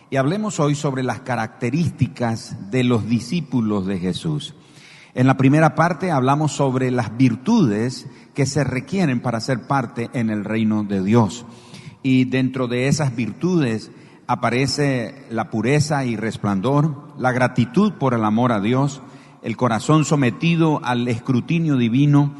Y hablemos hoy sobre las características de los discípulos de Jesús. En la primera parte hablamos sobre las virtudes que se requieren para ser parte en el reino de Dios. Y dentro de esas virtudes aparece la pureza y resplandor, la gratitud por el amor a Dios, el corazón sometido al escrutinio divino,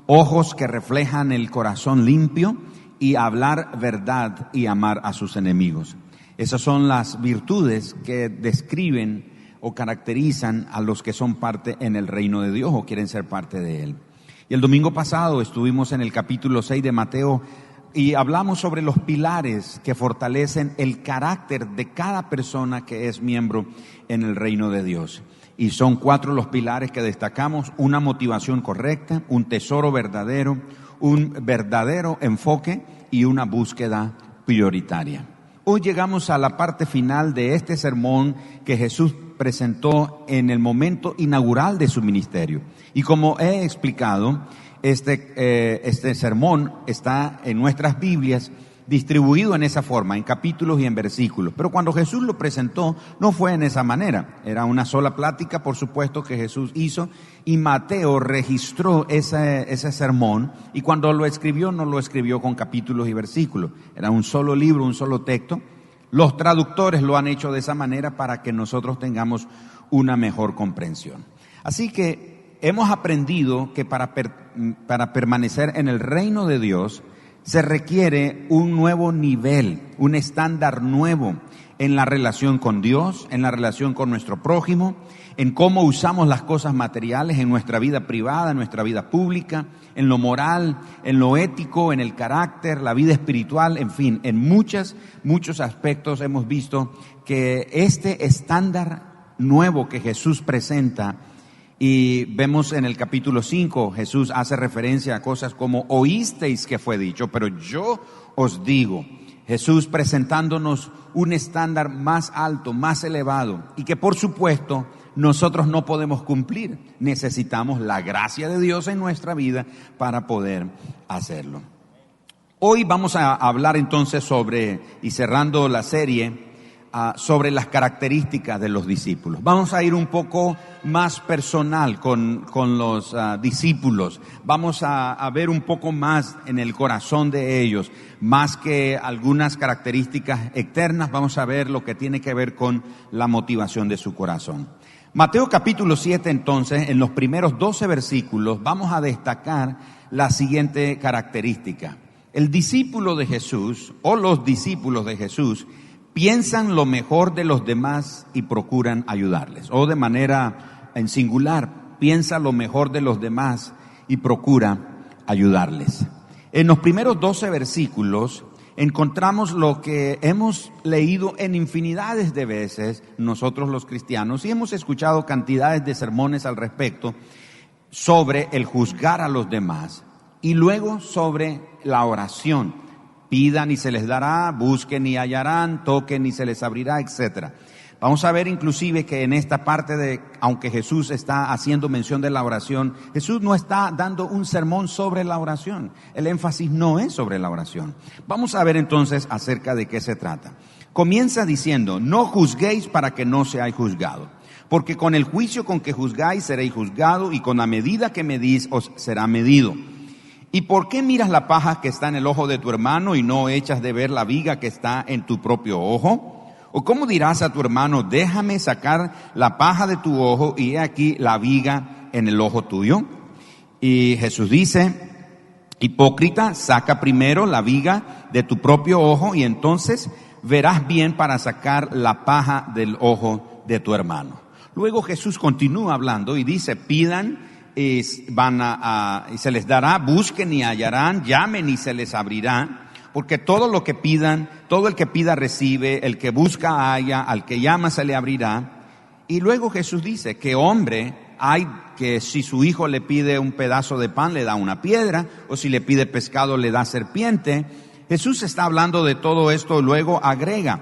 ojos que reflejan el corazón limpio y hablar verdad y amar a sus enemigos. Esas son las virtudes que describen o caracterizan a los que son parte en el reino de Dios o quieren ser parte de él. Y el domingo pasado estuvimos en el capítulo 6 de Mateo y hablamos sobre los pilares que fortalecen el carácter de cada persona que es miembro en el reino de Dios. Y son 4 los pilares que destacamos: una motivación correcta, un tesoro verdadero, un verdadero enfoque y una búsqueda prioritaria. Hoy llegamos a la parte final de este sermón que Jesús presentó en el momento inaugural de su ministerio. Y como he explicado, este sermón está en nuestras Biblias distribuido en esa forma, en capítulos y en versículos. Pero cuando Jesús lo presentó, no fue en esa manera. Era una sola plática, por supuesto, que Jesús hizo, y Mateo registró ese sermón, y cuando lo escribió, no lo escribió con capítulos y versículos. Era un solo libro, un solo texto. Los traductores lo han hecho de esa manera para que nosotros tengamos una mejor comprensión. Así que hemos aprendido que para permanecer en el reino de Dios, se requiere un nuevo nivel, un estándar nuevo en la relación con Dios, en la relación con nuestro prójimo, en cómo usamos las cosas materiales en nuestra vida privada, en nuestra vida pública, en lo moral, en lo ético, en el carácter, la vida espiritual, en fin, en muchos aspectos hemos visto que este estándar nuevo que Jesús presenta. Y vemos en el capítulo 5, Jesús hace referencia a cosas como oísteis que fue dicho, pero yo os digo. Jesús presentándonos un estándar más alto, más elevado, y que por supuesto nosotros no podemos cumplir. Necesitamos la gracia de Dios en nuestra vida para poder hacerlo. Hoy vamos a hablar entonces y cerrando la serie, sobre las características de los discípulos. Vamos a ir un poco más personal con los discípulos. Vamos a ver un poco más en el corazón de ellos, más que algunas características externas. Vamos a ver lo que tiene que ver con la motivación de su corazón. Mateo capítulo 7, entonces, en los primeros 12 versículos, vamos a destacar la siguiente característica. El discípulo de Jesús, o los discípulos de Jesús, piensan lo mejor de los demás y procuran ayudarles. O de manera en singular, piensa lo mejor de los demás y procura ayudarles. En los primeros 12 versículos encontramos lo que hemos leído en infinidades de veces nosotros los cristianos, y hemos escuchado cantidades de sermones al respecto sobre el juzgar a los demás, y luego sobre la oración. Pidan y se les dará, busquen y hallarán, toquen y se les abrirá, etc. Vamos a ver inclusive que en esta parte aunque Jesús está haciendo mención de la oración, Jesús no está dando un sermón sobre la oración. El énfasis no es sobre la oración. Vamos a ver entonces acerca de qué se trata. Comienza diciendo: no juzguéis para que no seáis juzgados, porque con el juicio con que juzgáis seréis juzgados, y con la medida que medís os será medido. ¿Y por qué miras la paja que está en el ojo de tu hermano y no echas de ver la viga que está en tu propio ojo? ¿O cómo dirás a tu hermano: déjame sacar la paja de tu ojo y he aquí la viga en el ojo tuyo? Y Jesús dice: hipócrita, saca primero la viga de tu propio ojo y entonces verás bien para sacar la paja del ojo de tu hermano. Luego Jesús continúa hablando y dice: pidan y se les dará, busquen y hallarán, llamen y se les abrirá, porque todo lo que pidan, todo el que pida recibe, el que busca halla, al que llama se le abrirá. Y luego Jesús dice: ¿qué hombre hay que si su hijo le pide un pedazo de pan le da una piedra, o si le pide pescado le da serpiente? Jesús está hablando de todo esto y luego agrega: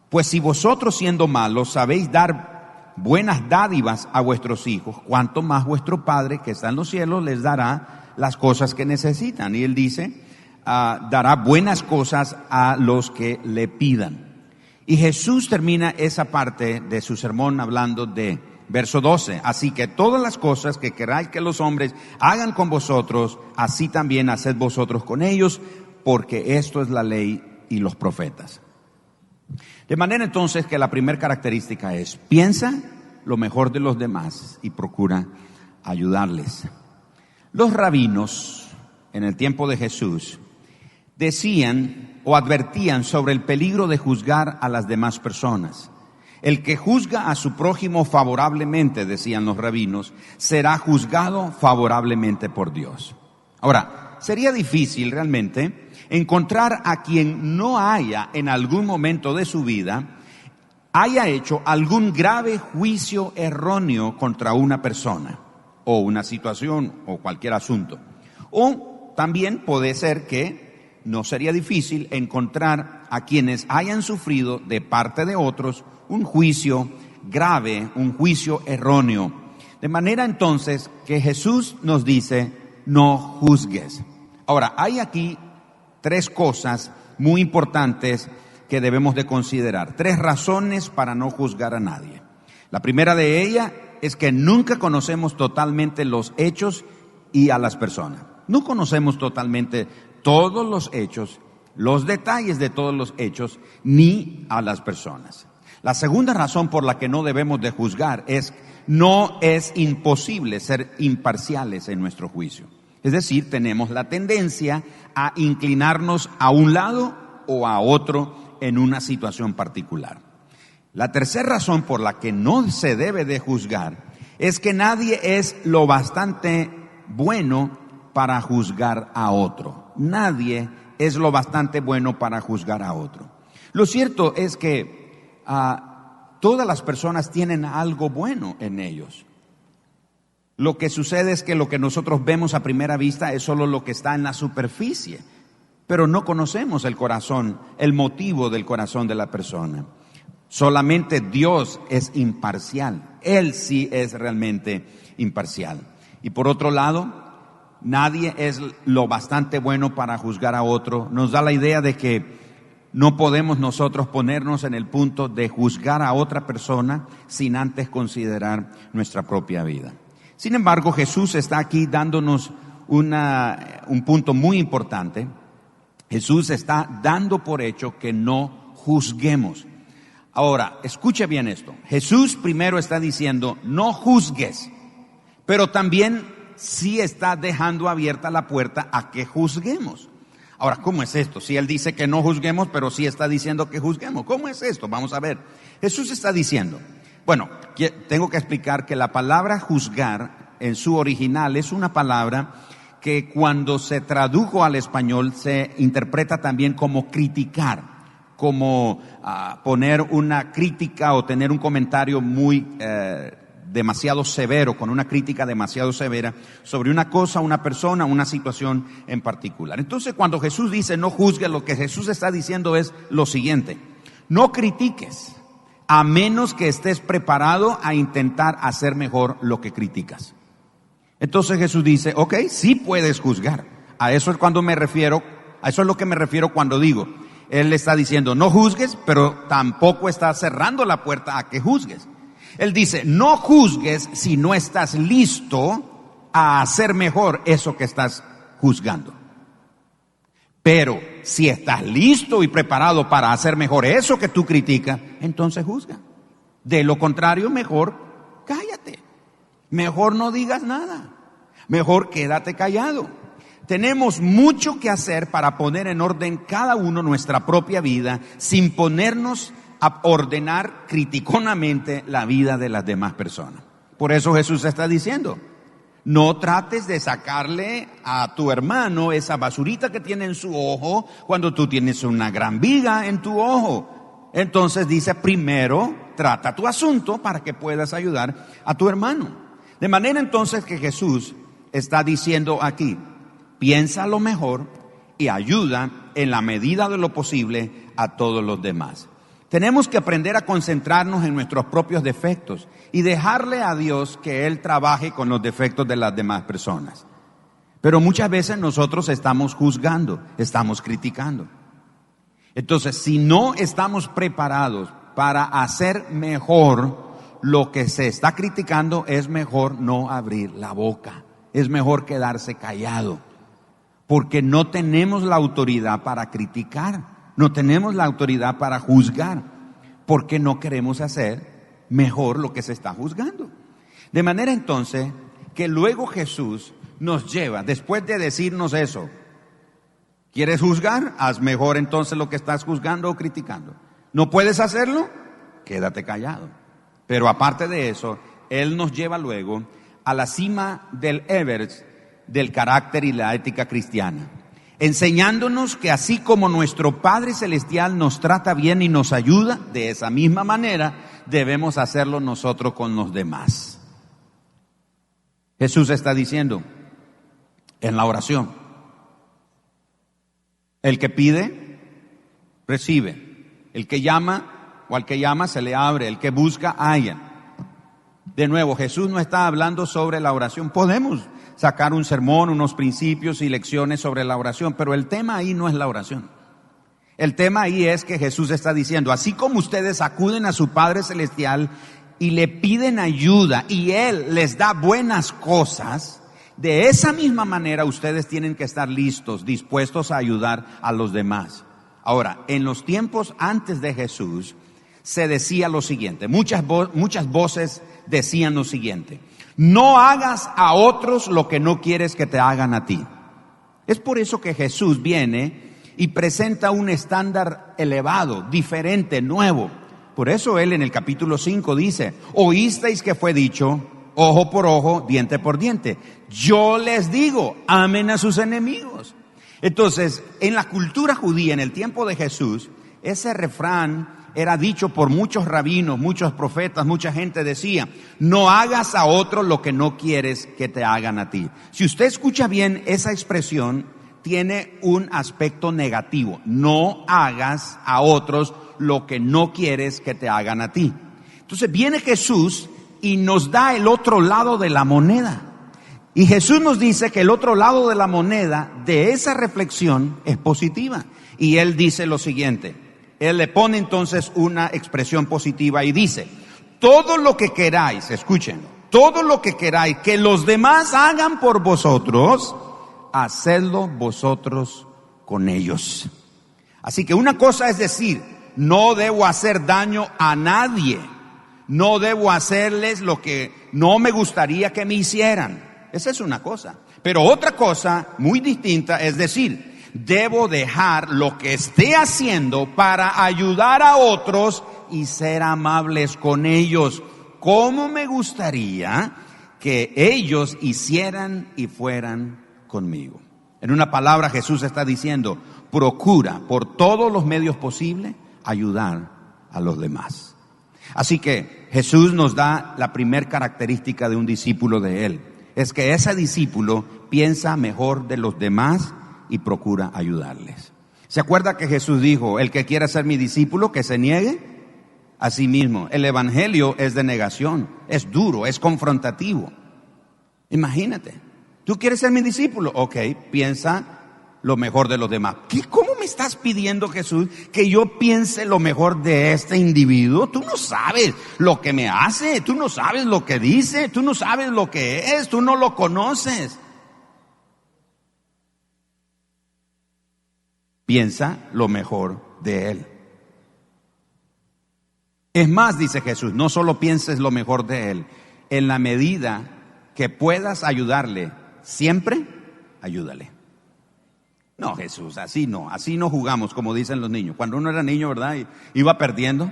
pues si vosotros siendo malos sabéis dar buenas dádivas a vuestros hijos, cuánto más vuestro Padre que está en los cielos les dará las cosas que necesitan. Y él dice: dará buenas cosas a los que le pidan. Y Jesús termina esa parte de su sermón hablando de verso 12. Así que todas las cosas que queráis que los hombres hagan con vosotros, así también haced vosotros con ellos, porque esto es la ley y los profetas. De manera entonces que la primera característica es: piensa lo mejor de los demás y procura ayudarles. Los rabinos en el tiempo de Jesús decían o advertían sobre el peligro de juzgar a las demás personas. El que juzga a su prójimo favorablemente, decían los rabinos, será juzgado favorablemente por Dios. Ahora, sería difícil realmente encontrar a quien no haya en algún momento de su vida haya hecho algún grave juicio erróneo contra una persona o una situación o cualquier asunto. O también puede ser que no sería difícil encontrar a quienes hayan sufrido de parte de otros un juicio grave, un juicio erróneo. De manera entonces que Jesús nos dice: no juzgues. Ahora, hay aquí tres cosas muy importantes que debemos de considerar. Tres razones para no juzgar a nadie. La primera de ellas es que nunca conocemos totalmente los hechos y a las personas. No conocemos totalmente todos los hechos, los detalles de todos los hechos, ni a las personas. La segunda razón por la que no debemos de juzgar es: no es imposible ser imparciales en nuestro juicio. Es decir, tenemos la tendencia a inclinarnos a un lado o a otro en una situación particular. La tercera razón por la que no se debe de juzgar es que nadie es lo bastante bueno para juzgar a otro. Nadie es lo bastante bueno para juzgar a otro. Lo cierto es que todas las personas tienen algo bueno en ellos. Lo que sucede es que lo que nosotros vemos a primera vista es solo lo que está en la superficie, pero no conocemos el corazón, el motivo del corazón de la persona. Solamente Dios es imparcial. Él sí es realmente imparcial. Y por otro lado, nadie es lo bastante bueno para juzgar a otro. Nos da la idea de que no podemos nosotros ponernos en el punto de juzgar a otra persona sin antes considerar nuestra propia vida. Sin embargo, Jesús está aquí dándonos un punto muy importante. Jesús está dando por hecho que no juzguemos. Ahora, escuche bien esto. Jesús primero está diciendo: no juzgues, pero también sí está dejando abierta la puerta a que juzguemos. Ahora, ¿cómo es esto? Si Él dice que no juzguemos, pero sí está diciendo que juzguemos. ¿Cómo es esto? Vamos a ver. Jesús está diciendo, bueno, tengo que explicar que la palabra juzgar en su original es una palabra que cuando se tradujo al español se interpreta también como criticar, como poner una crítica o tener un comentario muy demasiado severo, con una crítica demasiado severa sobre una cosa, una persona, una situación en particular. Entonces, cuando Jesús dice no juzgue, lo que Jesús está diciendo es lo siguiente: no critiques a menos que estés preparado a intentar hacer mejor lo que criticas. Entonces Jesús dice, ok, sí puedes juzgar. A eso es lo que me refiero cuando digo, Él está diciendo no juzgues, pero tampoco está cerrando la puerta a que juzgues. Él dice, no juzgues si no estás listo a hacer mejor eso que estás juzgando. Pero si estás listo y preparado para hacer mejor eso que tú criticas, entonces juzga. De lo contrario, mejor cállate. Mejor no digas nada. Mejor quédate callado. Tenemos mucho que hacer para poner en orden cada uno nuestra propia vida sin ponernos a ordenar criticonamente la vida de las demás personas. Por eso Jesús está diciendo, no trates de sacarle a tu hermano esa basurita que tiene en su ojo cuando tú tienes una gran viga en tu ojo. Entonces dice, primero trata tu asunto para que puedas ayudar a tu hermano. De manera entonces que Jesús está diciendo aquí, piensa lo mejor y ayuda en la medida de lo posible a todos los demás. Tenemos que aprender a concentrarnos en nuestros propios defectos y dejarle a Dios que Él trabaje con los defectos de las demás personas. Pero muchas veces nosotros estamos juzgando, estamos criticando. Entonces, si no estamos preparados para hacer mejor lo que se está criticando, es mejor no abrir la boca, es mejor quedarse callado, porque no tenemos la autoridad para criticar, no tenemos la autoridad para juzgar, porque no queremos hacer mejor lo que se está juzgando. De manera entonces que luego Jesús nos lleva, después de decirnos eso, ¿quieres juzgar? Haz mejor entonces lo que estás juzgando o criticando. ¿No puedes hacerlo? Quédate callado. Pero aparte de eso, Él nos lleva luego a la cima del Everest del carácter y la ética cristiana, enseñándonos que así como nuestro Padre Celestial nos trata bien y nos ayuda, de esa misma manera debemos hacerlo nosotros con los demás. Jesús está diciendo en la oración, el que pide, recibe. El que llama, o al que llama se le abre. El que busca, halla. De nuevo, Jesús no está hablando sobre la oración. Podemos sacar un sermón, unos principios y lecciones sobre la oración, pero el tema ahí no es la oración. El tema ahí es que Jesús está diciendo, así como ustedes acuden a su Padre Celestial y le piden ayuda y Él les da buenas cosas, de esa misma manera ustedes tienen que estar listos, dispuestos a ayudar a los demás. Ahora, en los tiempos antes de Jesús se decía lo siguiente, muchas voces decían lo siguiente: no hagas a otros lo que no quieres que te hagan a ti. Es por eso que Jesús viene y presenta un estándar elevado, diferente, nuevo. Por eso Él en el capítulo 5 dice, oísteis que fue dicho, ojo por ojo, diente por diente. Yo les digo, amen a sus enemigos. Entonces, en la cultura judía, en el tiempo de Jesús, ese refrán era dicho por muchos rabinos, muchos profetas, mucha gente decía, no hagas a otro lo que no quieres que te hagan a ti. Si usted escucha bien, esa expresión tiene un aspecto negativo. No hagas a otros lo que no quieres que te hagan a ti. Entonces viene Jesús y nos da el otro lado de la moneda. Y Jesús nos dice que el otro lado de la moneda de esa reflexión es positiva. Y Él dice lo siguiente. Él le pone entonces una expresión positiva y dice, todo lo que queráis, escuchen, todo lo que queráis que los demás hagan por vosotros, hacedlo vosotros con ellos. Así que una cosa es decir, no debo hacer daño a nadie, no debo hacerles lo que no me gustaría que me hicieran. Esa es una cosa. Pero otra cosa muy distinta es decir, debo dejar lo que esté haciendo para ayudar a otros y ser amables con ellos. ¿Cómo me gustaría que ellos hicieran y fueran conmigo? En una palabra, Jesús está diciendo, procura por todos los medios posibles ayudar a los demás. Así que Jesús nos da la primer característica de un discípulo de Él. Es que ese discípulo piensa mejor de los demás y procura ayudarles. ¿Se acuerda que Jesús dijo, el que quiera ser mi discípulo, que se niegue a sí mismo? El evangelio es de negación, es duro, es confrontativo. Imagínate, ¿tú quieres ser mi discípulo? Ok, piensa lo mejor de los demás. ¿Cómo me estás pidiendo, Jesús, que yo piense lo mejor de este individuo? Tú no sabes lo que me hace, tú no sabes lo que dice, tú no sabes lo que es, tú no lo conoces. Piensa lo mejor de él. Es más, dice Jesús, no solo pienses lo mejor de él, en la medida que puedas ayudarle, siempre ayúdale. No, Jesús, así no jugamos, como dicen los niños. Cuando uno era niño, ¿verdad? Y iba perdiendo.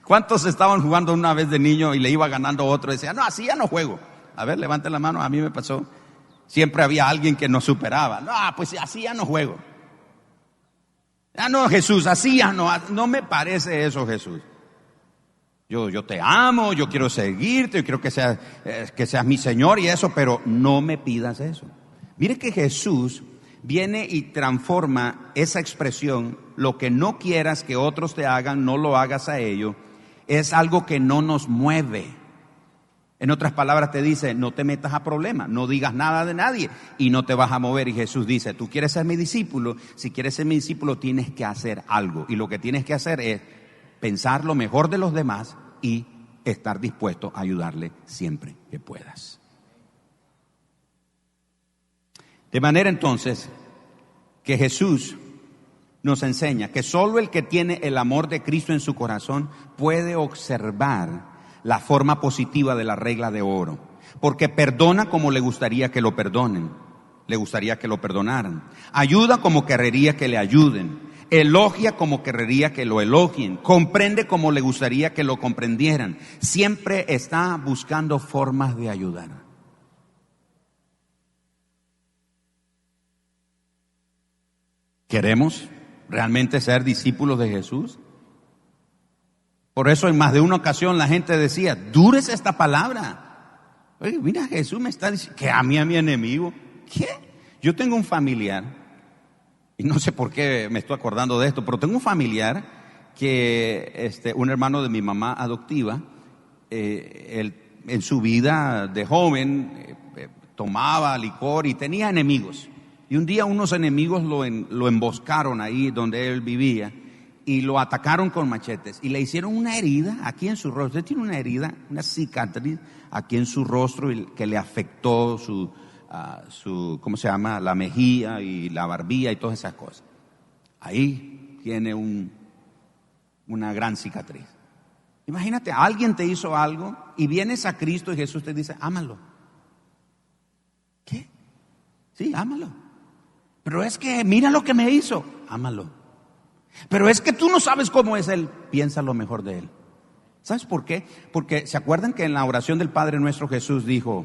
¿Cuántos estaban jugando una vez de niño y le iba ganando otro? Y decía, no, así ya no juego. A ver, levante la mano, a mí me pasó. Siempre había alguien que nos superaba. No, pues así ya no juego. Ah, no, Jesús, así ya no me parece eso, Jesús. Yo te amo, yo quiero seguirte, yo quiero que seas mi Señor y eso, pero no me pidas eso. Mire que Jesús viene y transforma esa expresión, lo que no quieras que otros te hagan, no lo hagas a ellos, es algo que no nos mueve. En otras palabras te dice, no te metas a problemas, no digas nada de nadie y no te vas a mover. Y Jesús dice, tú quieres ser mi discípulo, si quieres ser mi discípulo tienes que hacer algo. Y lo que tienes que hacer es pensar lo mejor de los demás y estar dispuesto a ayudarle siempre que puedas. De manera entonces que Jesús nos enseña que solo el que tiene el amor de Cristo en su corazón puede observar la forma positiva de la regla de oro, porque perdona como le gustaría que lo perdonen, le gustaría que lo perdonaran, ayuda como querría que le ayuden, elogia como querría que lo elogien, comprende como le gustaría que lo comprendieran, siempre está buscando formas de ayudar. ¿Queremos realmente ser discípulos de Jesús? Por eso en más de una ocasión la gente decía, dures esta palabra. Oye, mira, Jesús me está diciendo que ame a mi enemigo. ¿Qué? Yo tengo un familiar, y no sé por qué me estoy acordando de esto, pero tengo un familiar que, un hermano de mi mamá adoptiva, él, en su vida de joven, tomaba licor y tenía enemigos. Y un día unos enemigos lo emboscaron ahí donde él vivía y lo atacaron con machetes y le hicieron una herida aquí en su rostro. Él tiene una herida, una cicatriz aquí en su rostro que le afectó su ¿cómo se llama? La mejilla y la barbilla y todas esas cosas. Ahí tiene una gran cicatriz. Imagínate, alguien te hizo algo y vienes a Cristo y Jesús te dice, ámalo. ¿Qué? Sí, ámalo. Pero es que mira lo que me hizo, ámalo. Pero es que tú no sabes cómo es Él, piensa lo mejor de Él. ¿Sabes por qué? Porque ¿se acuerdan que en la oración del Padre Nuestro Jesús dijo,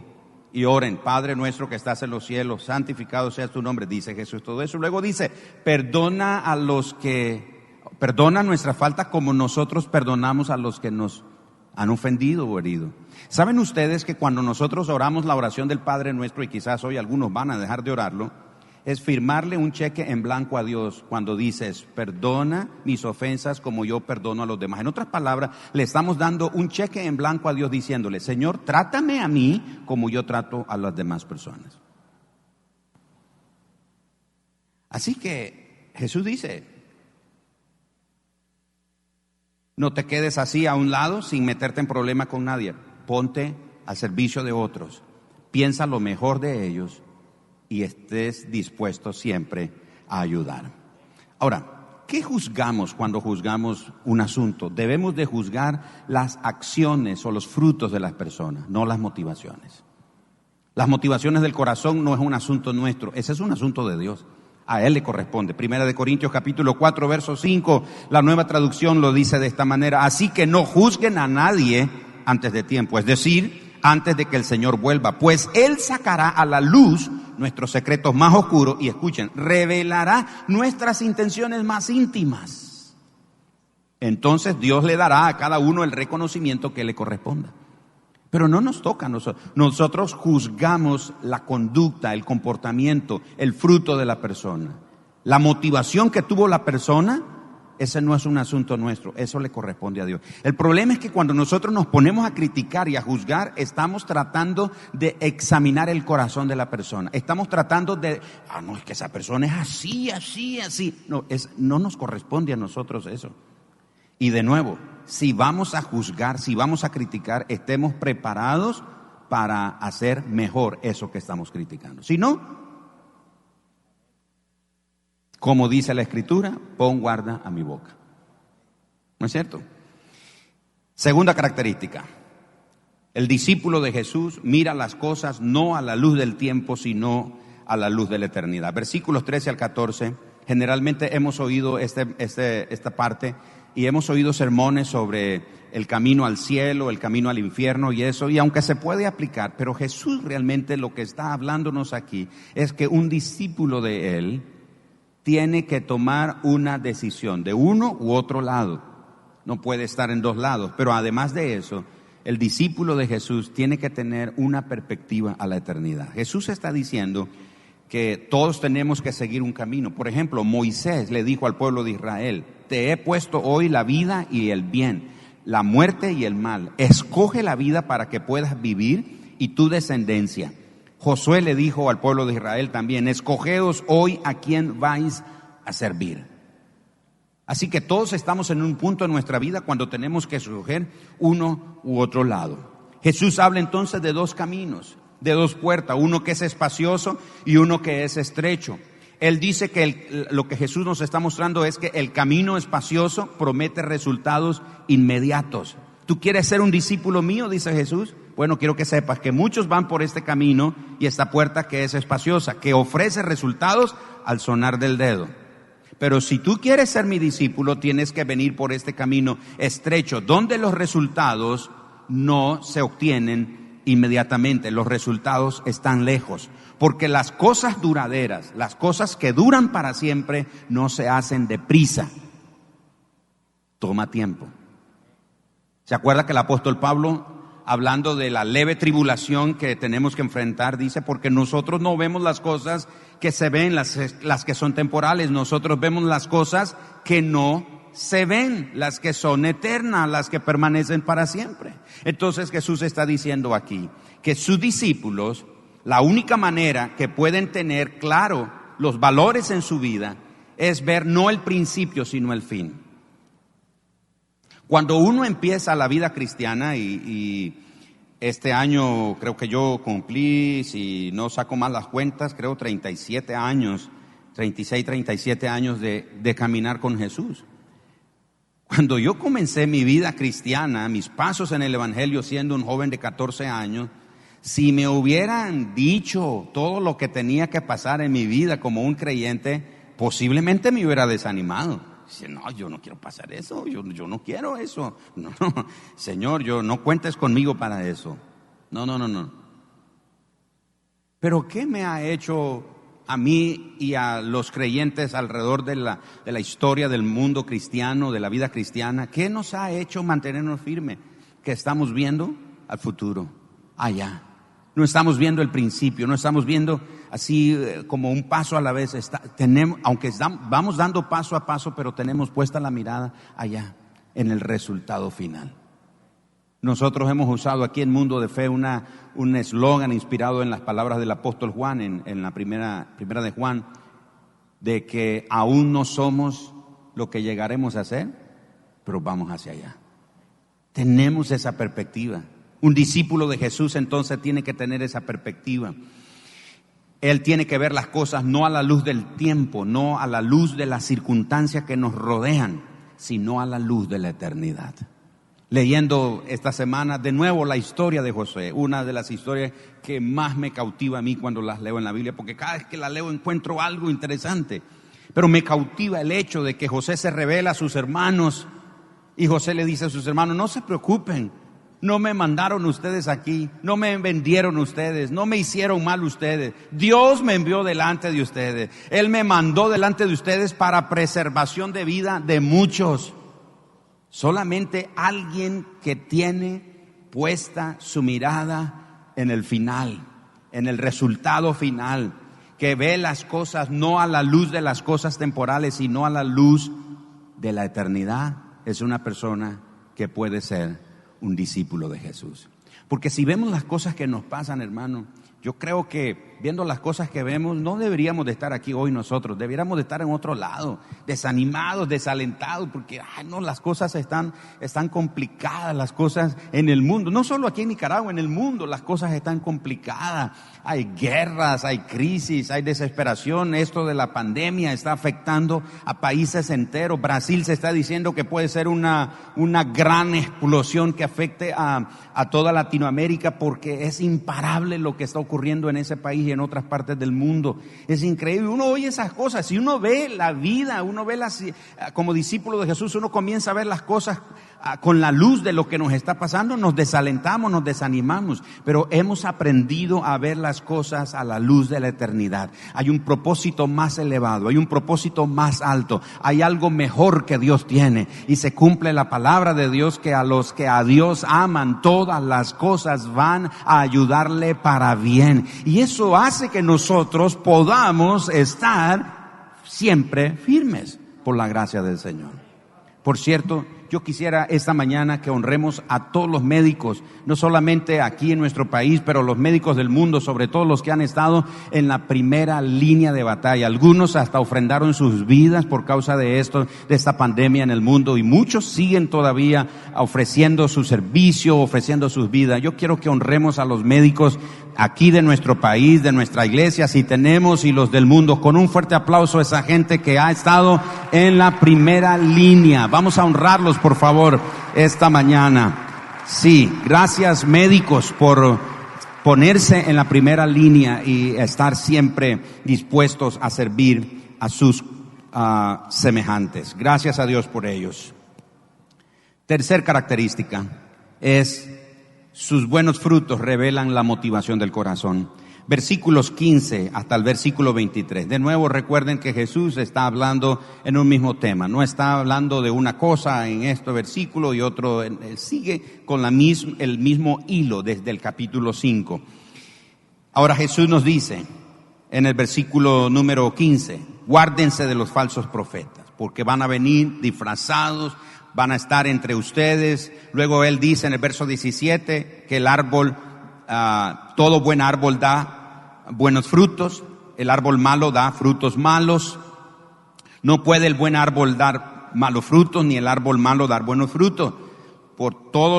y oren, Padre nuestro que estás en los cielos, santificado sea tu nombre, dice Jesús todo eso? Luego dice, perdona nuestra falta como nosotros perdonamos a los que nos han ofendido o herido. ¿Saben ustedes que cuando nosotros oramos la oración del Padre Nuestro, y quizás hoy algunos van a dejar de orarlo, es firmarle un cheque en blanco a Dios cuando dices, perdona mis ofensas como yo perdono a los demás? En otras palabras, le estamos dando un cheque en blanco a Dios diciéndole, Señor, trátame a mí como yo trato a las demás personas. Así que Jesús dice, no te quedes así a un lado sin meterte en problema con nadie. Ponte al servicio de otros. Piensa lo mejor de ellos y estés dispuesto siempre a ayudar. Ahora, ¿qué juzgamos cuando juzgamos un asunto? Debemos de juzgar las acciones o los frutos de las personas, no las motivaciones. Las motivaciones del corazón no es un asunto nuestro, ese es un asunto de Dios. A Él le corresponde. Primera de Corintios capítulo 4, verso 5, la Nueva Traducción lo dice de esta manera. Así que no juzguen a nadie antes de tiempo, es decir, antes de que el Señor vuelva, pues Él sacará a la luz nuestros secretos más oscuros y escuchen, revelará nuestras intenciones más íntimas. Entonces Dios le dará a cada uno el reconocimiento que le corresponda. Pero no nos toca a nosotros. Nosotros juzgamos la conducta, el comportamiento, el fruto de la persona. La motivación que tuvo la persona, ese no es un asunto nuestro, eso le corresponde a Dios. El problema es que cuando nosotros nos ponemos a criticar y a juzgar, estamos tratando de examinar el corazón de la persona. Estamos tratando de, no, es que esa persona es así, así, así. No nos corresponde a nosotros eso. Y de nuevo, si vamos a juzgar, si vamos a criticar, estemos preparados para hacer mejor eso que estamos criticando. Si no, como dice la Escritura, pon guarda a mi boca. ¿No es cierto? Segunda característica. El discípulo de Jesús mira las cosas no a la luz del tiempo, sino a la luz de la eternidad. Versículos 13 al 14. Generalmente hemos oído esta parte y hemos oído sermones sobre el camino al cielo, el camino al infierno y eso. Y aunque se puede aplicar, pero Jesús realmente lo que está hablándonos aquí es que un discípulo de Él tiene que tomar una decisión de uno u otro lado. No puede estar en dos lados. Pero además de eso, el discípulo de Jesús tiene que tener una perspectiva a la eternidad. Jesús está diciendo que todos tenemos que seguir un camino. Por ejemplo, Moisés le dijo al pueblo de Israel, te he puesto hoy la vida y el bien. la muerte y el mal. Escoge la vida para que puedas vivir y tu descendencia. Josué le dijo al pueblo de Israel también: escogeos hoy a quién vais a servir. Así que todos estamos en un punto en nuestra vida cuando tenemos que escoger uno u otro lado. Jesús habla entonces de dos caminos, de dos puertas, uno que es espacioso y uno que es estrecho. Él dice que lo que Jesús nos está mostrando es que el camino espacioso promete resultados inmediatos. ¿Tú quieres ser un discípulo mío?, dice Jesús. Bueno, quiero que sepas que muchos van por este camino y esta puerta que es espaciosa, que ofrece resultados al sonar del dedo. Pero si tú quieres ser mi discípulo, tienes que venir por este camino estrecho, donde los resultados no se obtienen inmediatamente. Los resultados están lejos, porque las cosas duraderas, las cosas que duran para siempre, no se hacen deprisa. Toma tiempo. ¿Se acuerda que el apóstol Pablo, hablando de la leve tribulación que tenemos que enfrentar, dice: porque nosotros no vemos las cosas que se ven, las que son temporales, nosotros vemos las cosas que no se ven, las que son eternas, las que permanecen para siempre? Entonces Jesús está diciendo aquí que sus discípulos, la única manera que pueden tener claro los valores en su vida es ver no el principio sino el fin. Cuando uno empieza la vida cristiana, y este año creo que yo cumplí, si no saco mal las cuentas, creo 37 años, 36, 37 años de caminar con Jesús. Cuando yo comencé mi vida cristiana, mis pasos en el evangelio siendo un joven de 14 años, si me hubieran dicho todo lo que tenía que pasar en mi vida como un creyente, posiblemente me hubiera desanimado. Dice: no, yo no quiero pasar eso, yo no quiero eso. No, Señor, no cuentes conmigo para eso. No. Pero ¿qué me ha hecho a mí y a los creyentes alrededor de la historia del mundo cristiano, de la vida cristiana? ¿Qué nos ha hecho mantenernos firmes? Que estamos viendo al futuro, allá. No estamos viendo el principio, no estamos viendo así como un paso a la vez. Vamos dando paso a paso, pero tenemos puesta la mirada allá, en el resultado final. Nosotros hemos usado aquí en Mundo de Fe un eslogan inspirado en las palabras del apóstol Juan, en la primera de Juan, de que aún no somos lo que llegaremos a ser, pero vamos hacia allá. Tenemos esa perspectiva. Un discípulo de Jesús entonces tiene que tener esa perspectiva. Él tiene que ver las cosas no a la luz del tiempo, no a la luz de las circunstancias que nos rodean, sino a la luz de la eternidad. Leyendo esta semana de nuevo la historia de Josué, una de las historias que más me cautiva a mí cuando las leo en la Biblia, porque cada vez que la leo encuentro algo interesante. Pero me cautiva el hecho de que José se revela a sus hermanos y José le dice a sus hermanos: no se preocupen. No me mandaron ustedes aquí, no me vendieron ustedes, no me hicieron mal ustedes. Dios me envió delante de ustedes. Él me mandó delante de ustedes para preservación de vida de muchos. Solamente alguien que tiene puesta su mirada en el final, en el resultado final, que ve las cosas no a la luz de las cosas temporales, sino a la luz de la eternidad, es una persona que puede ser un discípulo de Jesús. Porque si vemos las cosas que nos pasan, hermano, yo creo que viendo las cosas que vemos, no deberíamos de estar aquí hoy nosotros, deberíamos de estar en otro lado, desanimados, desalentados, porque las cosas están complicadas, las cosas en el mundo, no solo aquí en Nicaragua, en el mundo las cosas están complicadas. Hay guerras, hay crisis, hay desesperación. Esto de la pandemia está afectando a países enteros. Brasil se está diciendo que puede ser una gran explosión que afecte a toda Latinoamérica, porque es imparable lo que está ocurriendo en ese país y en otras partes del mundo. Es increíble. Uno oye esas cosas y uno ve la vida, uno ve como discípulo de Jesús, uno comienza a ver las cosas con la luz de lo que nos está pasando. Nos desalentamos, nos desanimamos, pero hemos aprendido a ver las cosas a la luz de la eternidad. Hay un propósito más elevado, hay un propósito más alto, hay algo mejor que Dios tiene, y se cumple la palabra de Dios, que a los que a Dios aman, todas las cosas van a ayudarle para bien. Y eso hace que nosotros podamos estar siempre firmes por la gracia del Señor. Por cierto, yo quisiera esta mañana que honremos a todos los médicos, no solamente aquí en nuestro país, pero los médicos del mundo, sobre todo los que han estado en la primera línea de batalla. Algunos hasta ofrendaron sus vidas por causa de esto, de esta pandemia en el mundo, y muchos siguen todavía ofreciendo su servicio, ofreciendo sus vidas. Yo quiero que honremos a los médicos aquí de nuestro país, de nuestra iglesia, si tenemos, y los del mundo, con un fuerte aplauso a esa gente que ha estado en la primera línea. Vamos a honrarlos, por favor, esta mañana. Sí, gracias médicos por ponerse en la primera línea y estar siempre dispuestos a servir a sus semejantes. Gracias a Dios por ellos. Tercer característica es: sus buenos frutos revelan la motivación del corazón. Versículos 15 hasta el versículo 23. De nuevo, recuerden que Jesús está hablando en un mismo tema. No está hablando de una cosa en este versículo y otro. Sigue con el mismo hilo desde el capítulo 5. Ahora Jesús nos dice en el versículo número 15: guárdense de los falsos profetas, porque van a venir disfrazados, van a estar entre ustedes. Luego él dice en el verso 17 que el árbol, todo buen árbol da buenos frutos, el árbol malo da frutos malos. No puede el buen árbol dar malos frutos, ni el árbol malo dar buenos frutos. Por todo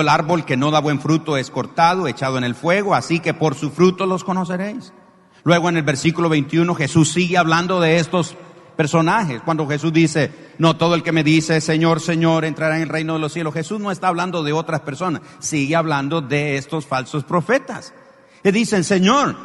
el árbol que no da buen fruto es cortado, echado en el fuego, así que por su fruto los conoceréis. Luego en el versículo 21 Jesús sigue hablando de estos personajes. Cuando Jesús dice: no todo el que me dice Señor, Señor entrará en el reino de los cielos. Jesús no está hablando de otras personas, sigue hablando de estos falsos profetas. Le dicen Señor,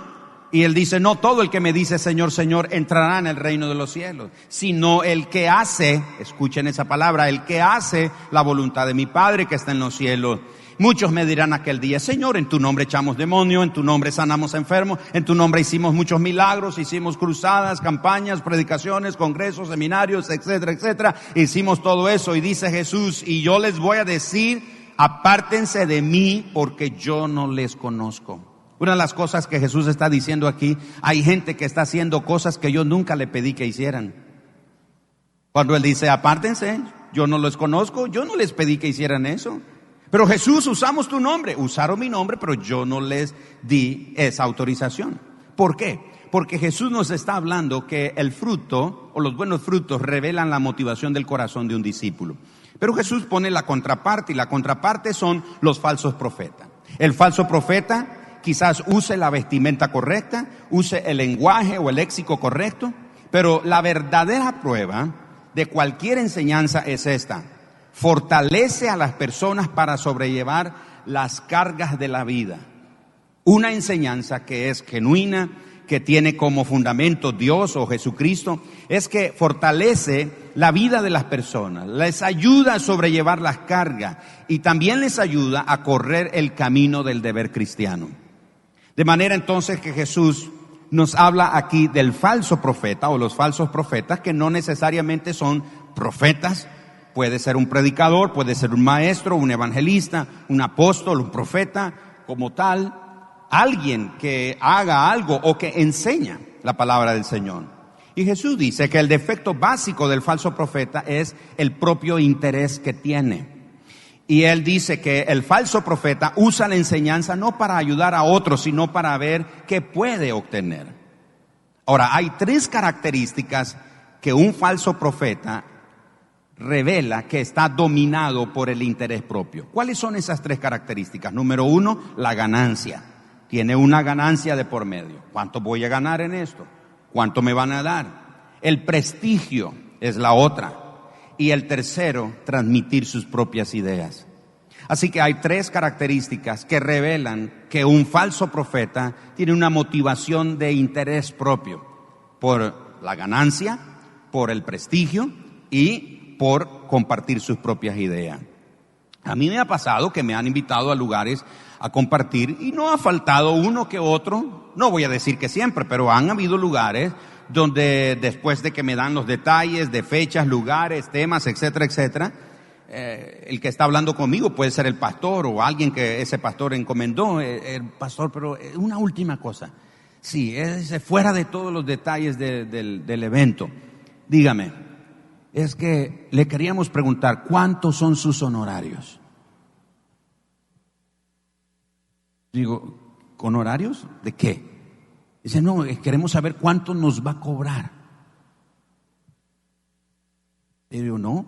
y él dice: no todo el que me dice Señor, Señor entrará en el reino de los cielos, sino el que hace, escuchen esa palabra, el que hace la voluntad de mi Padre que está en los cielos. Muchos me dirán aquel día: Señor, en tu nombre echamos demonios, en tu nombre sanamos enfermos, en tu nombre hicimos muchos milagros, hicimos cruzadas, campañas, predicaciones, congresos, seminarios, etcétera, etcétera. Hicimos todo eso, y dice Jesús: y yo les voy a decir, apártense de mí, porque yo no les conozco. Una de las cosas que Jesús está diciendo aquí: hay gente que está haciendo cosas que yo nunca le pedí que hicieran. Cuando él dice apártense, yo no los conozco, yo no les pedí que hicieran eso. Pero Jesús, usamos tu nombre, usaron mi nombre, pero yo no les di esa autorización. ¿Por qué? Porque Jesús nos está hablando que el fruto o los buenos frutos revelan la motivación del corazón de un discípulo. Pero Jesús pone la contraparte, y la contraparte son los falsos profetas. El falso profeta quizás use la vestimenta correcta, use el lenguaje o el léxico correcto, pero la verdadera prueba de cualquier enseñanza es esta: fortalece a las personas para sobrellevar las cargas de la vida. Una enseñanza que es genuina, que tiene como fundamento Dios o Jesucristo, es que fortalece la vida de las personas, les ayuda a sobrellevar las cargas y también les ayuda a correr el camino del deber cristiano. De manera entonces que Jesús nos habla aquí del falso profeta o los falsos profetas, que no necesariamente son profetas. Puede ser un predicador, puede ser un maestro, un evangelista, un apóstol, un profeta como tal, alguien que haga algo o que enseña la palabra del Señor. Y Jesús dice que el defecto básico del falso profeta es el propio interés que tiene. Y él dice que el falso profeta usa la enseñanza no para ayudar a otros, sino para ver qué puede obtener. Ahora, hay tres características que un falso profeta revela que está dominado por el interés propio. ¿Cuáles son esas tres características? Número uno, la ganancia. Tiene una ganancia de por medio. ¿Cuánto voy a ganar en esto? ¿Cuánto me van a dar? El prestigio es la otra. Y el tercero, transmitir sus propias ideas. Así que hay tres características que revelan que un falso profeta tiene una motivación de interés propio: por la ganancia, por el prestigio y por compartir sus propias ideas. A mí me ha pasado que me han invitado a lugares a compartir y no ha faltado uno que otro, no voy a decir que siempre, pero han habido lugares donde después de que me dan los detalles de fechas, lugares, temas, etcétera, etcétera, el que está hablando conmigo puede ser el pastor o alguien que ese pastor encomendó, el pastor, pero una última cosa, sí, es fuera de todos los detalles del evento, dígame, es que le queríamos preguntar cuántos son sus honorarios. Digo, ¿honorarios? ¿De qué? Dice, no, queremos saber cuánto nos va a cobrar. Y digo, no,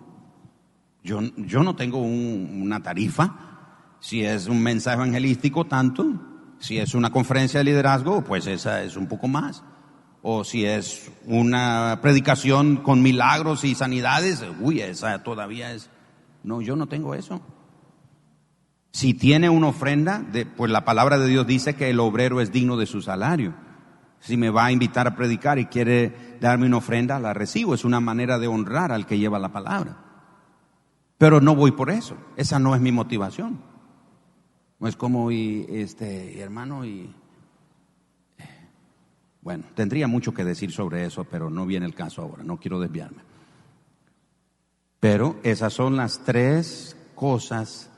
yo no tengo una tarifa. Si es un mensaje evangelístico, tanto. Si es una conferencia de liderazgo, pues esa es un poco más. O si es una predicación con milagros y sanidades, esa todavía es. No, yo no tengo eso. Si tiene una ofrenda, pues la palabra de Dios dice que el obrero es digno de su salario. Si me va a invitar a predicar y quiere darme una ofrenda, la recibo. Es una manera de honrar al que lleva la palabra. Pero no voy por eso. Esa no es mi motivación. No es como, hermano, bueno, tendría mucho que decir sobre eso, pero no viene el caso ahora. No quiero desviarme. Pero esas son las 3 cosas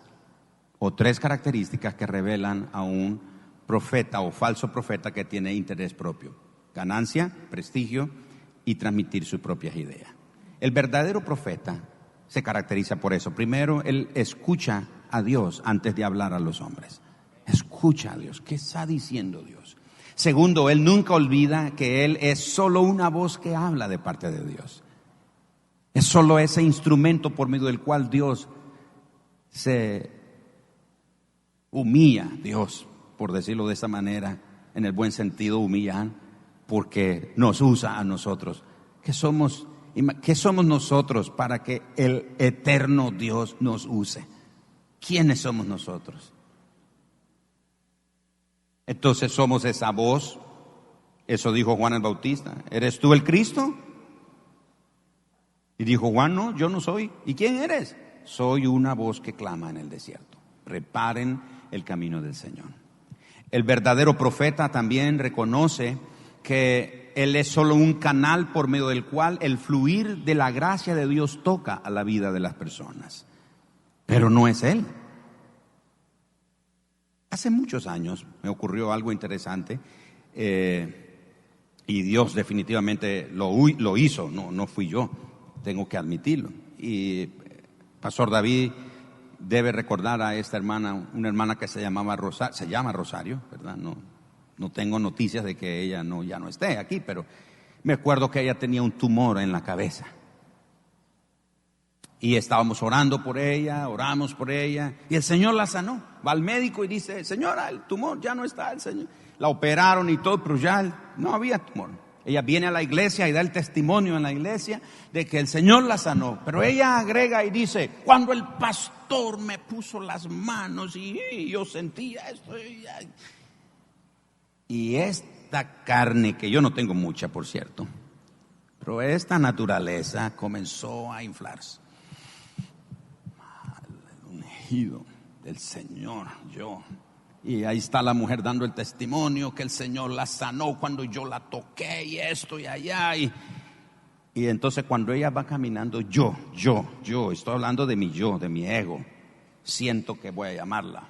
o 3 características que revelan a un profeta o falso profeta que tiene interés propio: ganancia, prestigio y transmitir sus propias ideas. El verdadero profeta se caracteriza por eso. Primero, él escucha a Dios antes de hablar a los hombres. Escucha a Dios. ¿Qué está diciendo Dios? Segundo, él nunca olvida que él es solo una voz que habla de parte de Dios. Es solo ese instrumento por medio del cual Dios se humilla, Dios, por decirlo de esa manera, en el buen sentido, humillan, porque nos usa a nosotros. ¿Qué somos nosotros para que el eterno Dios nos use? ¿Quiénes somos nosotros? Entonces somos esa voz. Eso dijo Juan el Bautista. ¿Eres tú el Cristo? Y dijo Juan, no, yo no soy. ¿Y quién eres? Soy una voz que clama en el desierto: preparen el camino del Señor. El verdadero profeta también reconoce que él es solo un canal por medio del cual el fluir de la gracia de Dios toca a la vida de las personas. Pero no es él. Hace muchos años me ocurrió algo interesante, y Dios definitivamente lo hizo, no fui yo, tengo que admitirlo. Y Pastor David debe recordar a esta hermana, una hermana que se llama Rosario, ¿verdad? No tengo noticias de que ella ya no esté aquí, pero me acuerdo que ella tenía un tumor en la cabeza. Y estábamos oramos por ella, y el Señor la sanó. Va al médico y dice, señora, el tumor ya no está, el Señor. La operaron y todo, pero ya no había tumor. Ella viene a la iglesia y da el testimonio en la iglesia de que el Señor la sanó. Pero ella agrega y dice, cuando el pastor me puso las manos y yo sentía esto. Y esta carne, que yo no tengo mucha, por cierto, pero esta naturaleza comenzó a inflarse. Ungido del Señor, yo. Y ahí está la mujer dando el testimonio que el Señor la sanó cuando yo la toqué y esto y allá. Y entonces cuando ella va caminando, yo, estoy hablando de mi yo, de mi ego, siento que voy a llamarla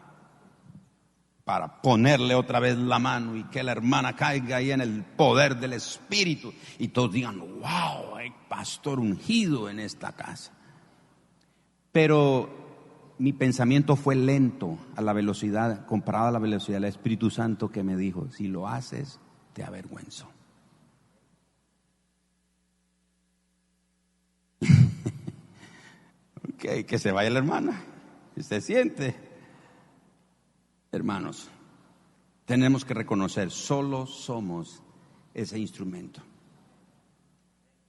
para ponerle otra vez la mano y que la hermana caiga ahí en el poder del Espíritu. Y todos digan, wow, hay pastor ungido en esta casa. Pero mi pensamiento fue lento a la velocidad, comparado a la velocidad del Espíritu Santo, que me dijo, si lo haces, te avergüenzo. Ok, que se vaya la hermana, que se siente. Hermanos, tenemos que reconocer, solo somos ese instrumento.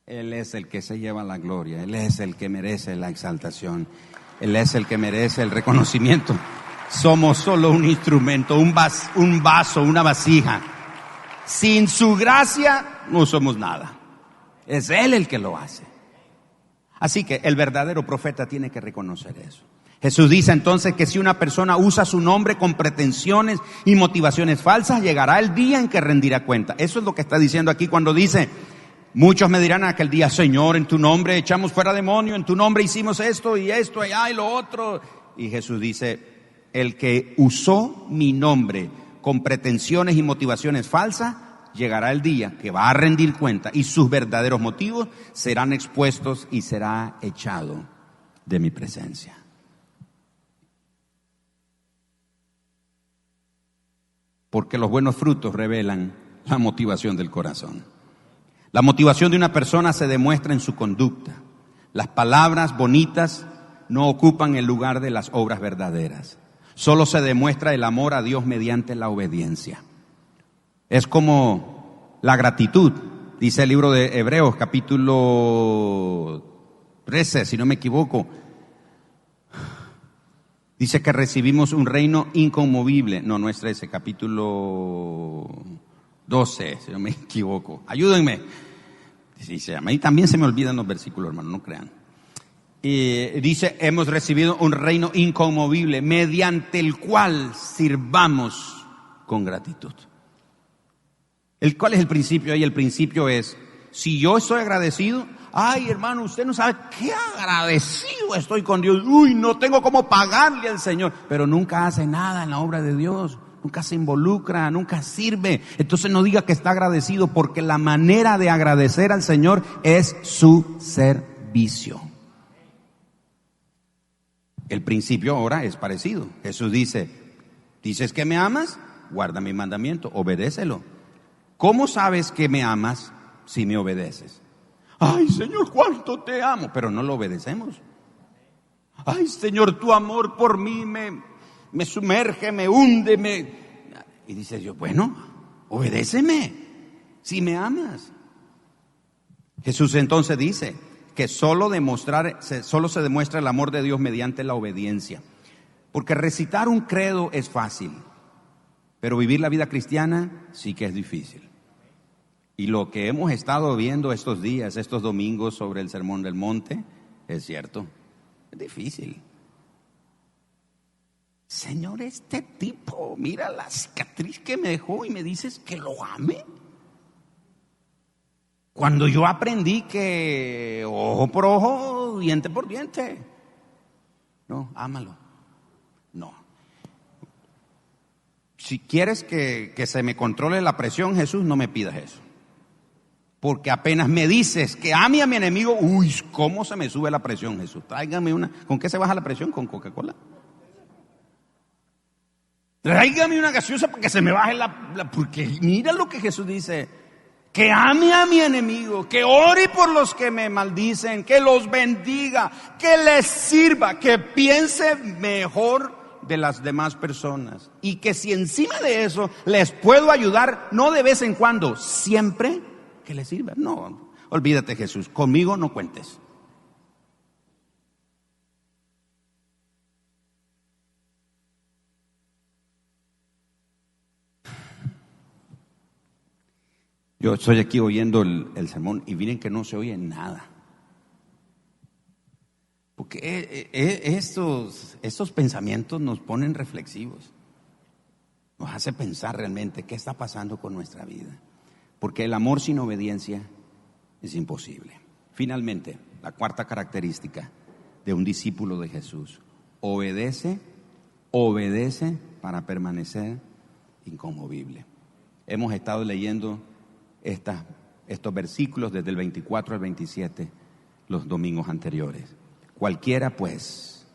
Él es el que se lleva la gloria, Él es el que merece la exaltación. Él es el que merece el reconocimiento. Somos solo un instrumento, un vaso, una vasija. Sin su gracia no somos nada. Es Él el que lo hace. Así que el verdadero profeta tiene que reconocer eso. Jesús dice entonces que si una persona usa su nombre con pretensiones y motivaciones falsas, llegará el día en que rendirá cuenta. Eso es lo que está diciendo aquí cuando dice: muchos me dirán aquel día, Señor, en tu nombre echamos fuera demonios, en tu nombre hicimos esto y allá y lo otro. Y Jesús dice, el que usó mi nombre con pretensiones y motivaciones falsas, llegará el día que va a rendir cuenta y sus verdaderos motivos serán expuestos y será echado de mi presencia. Porque los buenos frutos revelan la motivación del corazón. La motivación de una persona se demuestra en su conducta. Las palabras bonitas no ocupan el lugar de las obras verdaderas. Solo se demuestra el amor a Dios mediante la obediencia. Es como la gratitud, dice el libro de Hebreos, capítulo 13, si no me equivoco. Dice que recibimos un reino inconmovible. No es 13, capítulo 12, si no me equivoco. Ayúdenme. Dice, a mí también se me olvidan los versículos, hermano, no crean. Dice, hemos recibido un reino inconmovible mediante el cual sirvamos con gratitud. ¿Cuál es el principio ahí? El principio es, si yo estoy agradecido, ay hermano, usted no sabe qué agradecido estoy con Dios. Uy, no tengo cómo pagarle al Señor. Pero nunca hace nada en la obra de Dios. Nunca se involucra, nunca sirve. Entonces no diga que está agradecido, porque la manera de agradecer al Señor es su servicio. El principio ahora es parecido. Jesús dice, ¿dices que me amas? Guarda mi mandamiento, obedécelo. ¿Cómo sabes que me amas si me obedeces? Ay, Señor, cuánto te amo, pero no lo obedecemos. Ay, Señor, tu amor por mí me sumerge, me hunde, Y dice yo, bueno, obedéceme si me amas. Jesús entonces dice que solo se demuestra el amor de Dios mediante la obediencia. Porque recitar un credo es fácil, pero vivir la vida cristiana sí que es difícil. Y lo que hemos estado viendo estos días, estos domingos sobre el Sermón del Monte, es cierto, es difícil. Señor, este tipo, mira la cicatriz que me dejó y me dices que lo ame. Cuando yo aprendí que ojo por ojo, diente por diente. No, ámalo. No. Si quieres que se me controle la presión, Jesús, no me pidas eso. Porque apenas me dices que ame a mi enemigo, uy, ¿cómo se me sube la presión, Jesús? Tráigame una. ¿Con qué se baja la presión? ¿Con Coca-Cola? Tráigame una gaseosa para que se me baje porque mira lo que Jesús dice. Que ame a mi enemigo, que ore por los que me maldicen, que los bendiga, que les sirva, que piense mejor de las demás personas. Y que si encima de eso les puedo ayudar, no de vez en cuando, siempre que les sirva. No, olvídate, Jesús, conmigo no cuentes. Yo estoy aquí oyendo el sermón y miren que no se oye nada. Porque estos pensamientos nos ponen reflexivos. Nos hace pensar realmente qué está pasando con nuestra vida. Porque el amor sin obediencia es imposible. Finalmente, la cuarta característica de un discípulo de Jesús: obedece para permanecer inconmovible. Hemos estado leyendo estos versículos desde el 24 al 27 los domingos anteriores. Cualquiera pues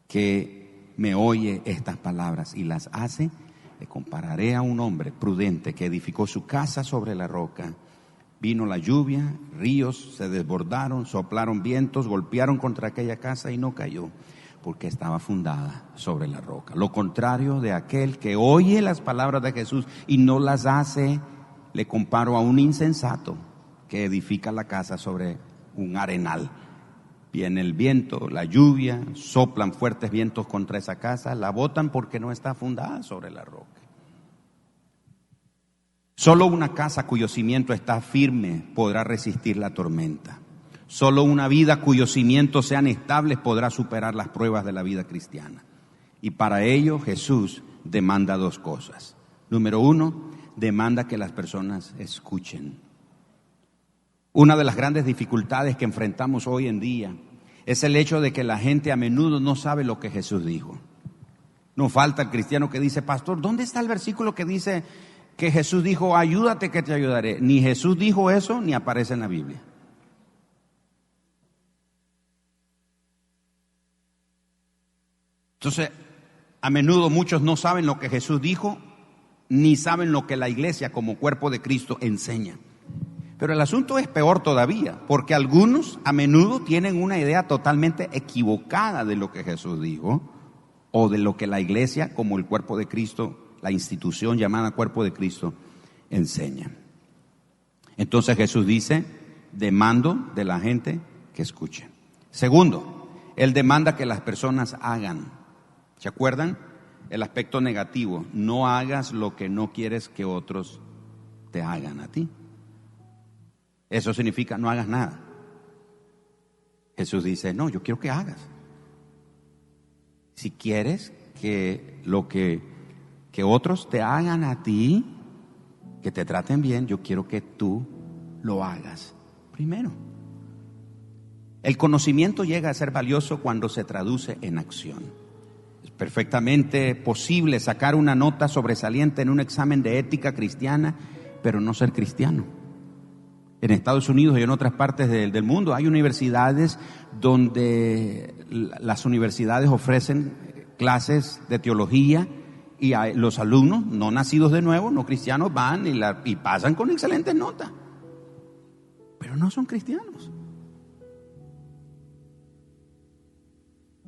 que me oye estas palabras y las hace, le compararé a un hombre prudente que edificó su casa sobre la roca. Vino la lluvia, ríos se desbordaron, soplaron vientos, golpearon contra aquella casa y no cayó, porque estaba fundada sobre la roca. Lo contrario de aquel que oye las palabras de Jesús y no las hace, le comparo a un insensato que edifica la casa sobre un arenal. Viene el viento, la lluvia, soplan fuertes vientos contra esa casa, la botan porque no está fundada sobre la roca. Solo una casa cuyo cimiento está firme podrá resistir la tormenta. Solo una vida cuyos cimientos sean estables podrá superar las pruebas de la vida cristiana. Y para ello Jesús demanda dos cosas. Número uno, demanda que las personas escuchen. Una de las grandes dificultades que enfrentamos hoy en día es el hecho de que la gente a menudo no sabe lo que Jesús dijo. No falta el cristiano que dice: pastor, ¿dónde está el versículo que dice que Jesús dijo, ayúdate que te ayudaré. Ni Jesús dijo eso, ni aparece en la Biblia. Entonces, a menudo muchos no saben lo que Jesús dijo, ni saben lo que la iglesia como cuerpo de Cristo enseña. Pero el asunto es peor todavía, porque algunos a menudo tienen una idea totalmente equivocada de lo que Jesús dijo, o de lo que la iglesia como el cuerpo de Cristo, la institución llamada cuerpo de Cristo, enseña. Entonces Jesús dice, demando de la gente que escuche. Segundo, Él demanda que las personas hagan. ¿Se acuerdan? El aspecto negativo, no hagas lo que no quieres que otros te hagan a ti. Eso significa no hagas nada. Jesús dice, no, yo quiero que hagas. Si quieres que lo que otros te hagan a ti, que te traten bien, yo quiero que tú lo hagas primero. El conocimiento llega a ser valioso cuando se traduce en acción. Es perfectamente posible sacar una nota sobresaliente en un examen de ética cristiana, pero no ser cristiano. En Estados Unidos y en otras partes del mundo hay universidades donde las universidades ofrecen clases de teología y los alumnos no nacidos de nuevo, no cristianos, van y pasan con excelentes notas, pero no son cristianos.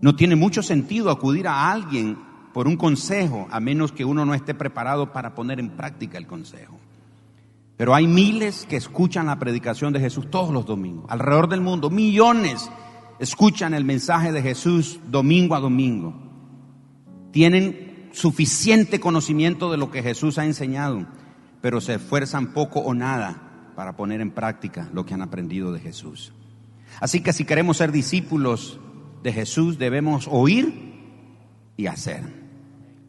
No tiene mucho sentido acudir a alguien por un consejo a menos que uno no esté preparado para poner en práctica el consejo. Pero hay miles que escuchan la predicación de Jesús todos los domingos. Alrededor del mundo, millones escuchan el mensaje de Jesús domingo a domingo. Tienen suficiente conocimiento de lo que Jesús ha enseñado, pero se esfuerzan poco o nada para poner en práctica lo que han aprendido de Jesús. Así que si queremos ser discípulos de Jesús, debemos oír y hacer.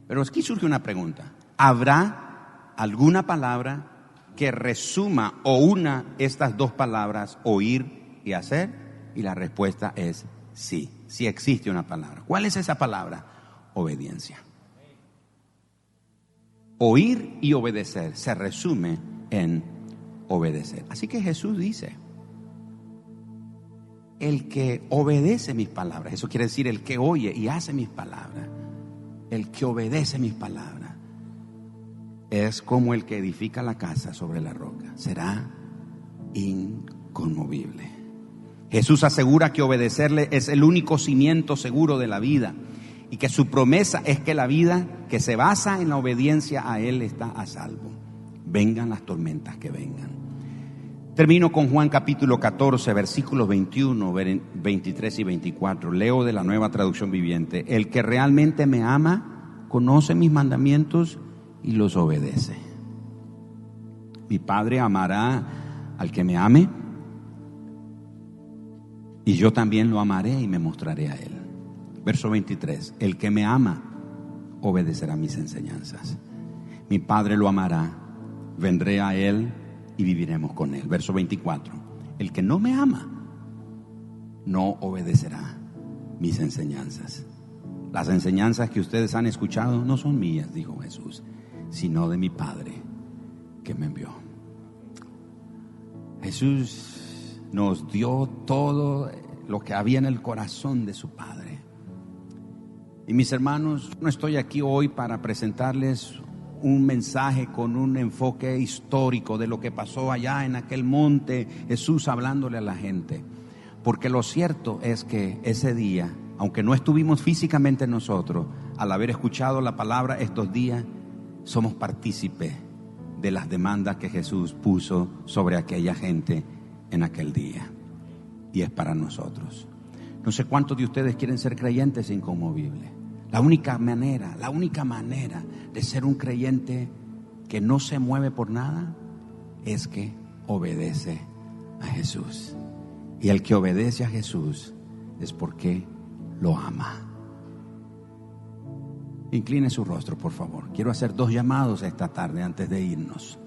Pero aquí surge una pregunta: ¿habrá alguna palabra que resuma o una estas dos palabras, oír y hacer? Y la respuesta es sí, sí existe una palabra. ¿Cuál es esa palabra? Obediencia. Oír y obedecer se resume en obedecer. Así que Jesús dice, el que obedece mis palabras, eso quiere decir el que oye y hace mis palabras, el que obedece mis palabras, es como el que edifica la casa sobre la roca, será inconmovible. Jesús asegura que obedecerle es el único cimiento seguro de la vida y que su promesa es que la vida que se basa en la obediencia a Él está a salvo, vengan las tormentas que vengan. Termino con Juan capítulo 14, versículos 21, 23 y 24. Leo de la Nueva Traducción Viviente. El que realmente me ama, conoce mis mandamientos y los obedece. Mi Padre amará al que me ame, y yo también lo amaré y me mostraré a él. Verso 23. El que me ama obedecerá mis enseñanzas. Mi Padre lo amará, vendré a él y viviremos con él. Verso 24. El que no me ama no obedecerá mis enseñanzas. Las enseñanzas que ustedes han escuchado no son mías, dijo Jesús, sino de mi Padre que me envió. Jesús nos dio todo lo que había en el corazón de su Padre. Y mis hermanos, no estoy aquí hoy para presentarles un mensaje con un enfoque histórico de lo que pasó allá en aquel monte, Jesús hablándole a la gente. Porque lo cierto es que ese día, aunque no estuvimos físicamente nosotros, al haber escuchado la palabra estos días, somos partícipes de las demandas que Jesús puso sobre aquella gente en aquel día. Y es para nosotros. No sé cuántos de ustedes quieren ser creyentes inconmovibles. La única manera de ser un creyente que no se mueve por nada es que obedece a Jesús. Y el que obedece a Jesús es porque lo ama. Incline su rostro, por favor. Quiero hacer 2 llamados esta tarde antes de irnos.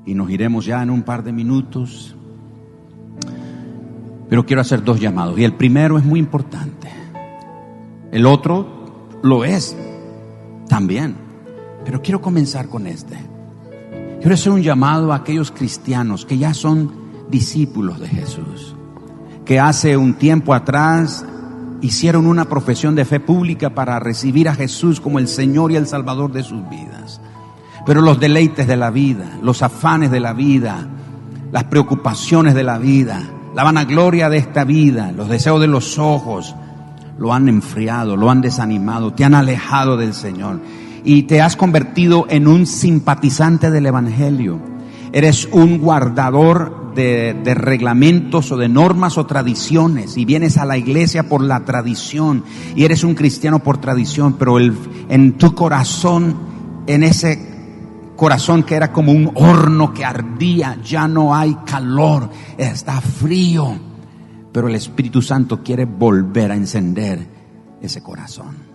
Y nos iremos ya en un par de minutos. Pero quiero hacer 2 llamados. Y el primero es muy importante. El otro lo es también. Pero quiero comenzar con este. Quiero hacer un llamado a aquellos cristianos que ya son discípulos de Jesús, que hace un tiempo atrás hicieron una profesión de fe pública para recibir a Jesús como el Señor y el Salvador de sus vidas. Pero los deleites de la vida, los afanes de la vida, las preocupaciones de la vida, la vanagloria de esta vida, los deseos de los ojos, lo han enfriado, lo han desanimado, te han alejado del Señor y te has convertido en un simpatizante del Evangelio. Eres un guardador de reglamentos o de normas o tradiciones y vienes a la iglesia por la tradición y eres un cristiano por tradición, pero en tu corazón, en ese corazón que era como un horno que ardía, ya no hay calor, está frío, pero el Espíritu Santo quiere volver a encender ese corazón.